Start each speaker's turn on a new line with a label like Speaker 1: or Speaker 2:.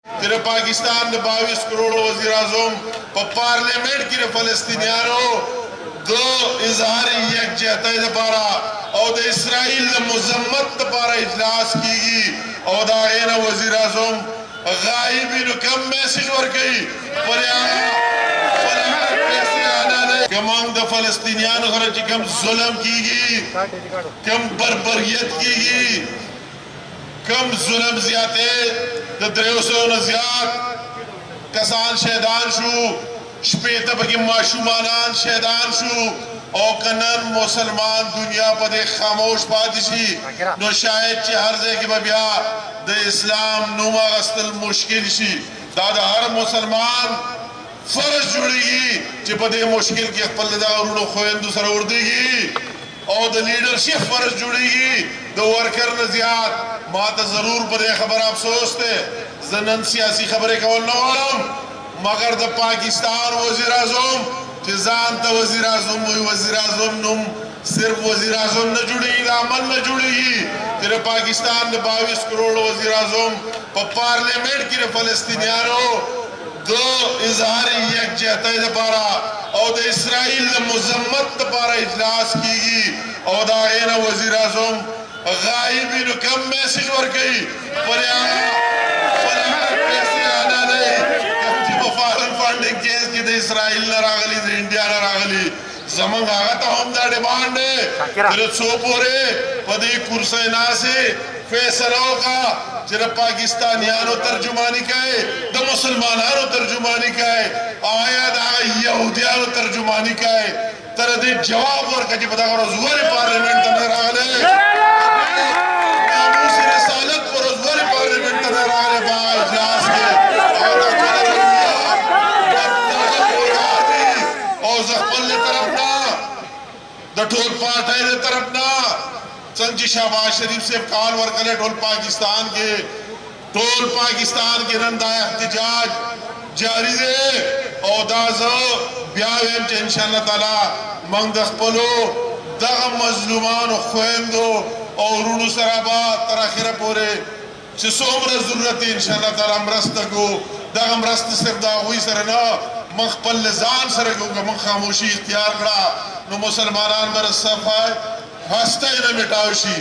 Speaker 1: तेरे पाकिस्तान में 22 करोड़ वजीर आजम पार्लियामेंट की फलस्तीनियानों दो इजहार यकजहती दपारा और इसराइल मजम्मत दपारा इजलास की और दाएना वजीर आजम गायबी कम मैसेज वर गई कम फलस्तीनियान कम जुल्म की कम बर्बरियत की कम जुल्म ज्यादा द्रेसो ज्यादा कसान शहदान शू शपेत बगे माशुमानान शहदान शू और कनन मुसलमान दुनिया पदे खामोश पादिशी नो शायद हर जगह बबिया द इस्लाम नुमा गस्तल मुश्किल शी दादा हर मुसलमान फर्ज जुड़ेगी कि पदे मुश्किल के पल्लदा उन्होंने खोयंदु सर उर्देगी और द लीडरशिप फर्ज जुड़ेगी द वर्कर नजियात माता जरूर पदे खबर आप सोचते जनन सियासी खबरें कौन नवालम मगर द पाकिस्तान वजीर आजम जान तो वजीर आजम वजीर आजम नुम सिर्फ वजीर आजम न जुड़ेगी अमल न जुड़ेगी तेरे पाकिस्तान में 22 करोड़ वजीर आजम पार्लियामेंट की फलस्तीनियानों दो इजहार यकजहती दपारा और इसराइल मजम्मत दपारा इजलास की और दाएना वजीर आजम गायबी कम मैसेज वर गई फंडिंग केस की इसराइल न रागली इंडिया न रागली जमंग आगता हम दा डिमांड है सोपोरे पदी कुर्सैना से फैसलों का जरा पाकिस्तानियानो तर्जुमानी का है द मुसलमानानो तर्जुमानी का है आया दा यहूदियानो तर्जुमानी का है तरदे जवाब और कजी पता करो जुवारे पार्लियामेंट तने रागले नामूस रिसालत पर जुवारे पार्लियामेंट तने रागले बा इजलास के ढोल पाठाई तरफ ना संजी शहबाज शरीफ से काल वर्कले ढोल पाकिस्तान के नंदा एहतजाज जारी दे और दाजो ब्यावेम चे इंशाअल्लाह ताला मंग दखपलो दग मजलूमान खुएंदो और रुनु सराबा तराखिरा पोरे चे सोमर जरूरत इंशाअल्लाह ताला मरस्त को दग मरस्त सिर्फ दा हुई सरना मखपल जान सर को मंग खामोशी इख्तियार करा नो मुसलमानान बर सफाई हस्ता न मिटावशी।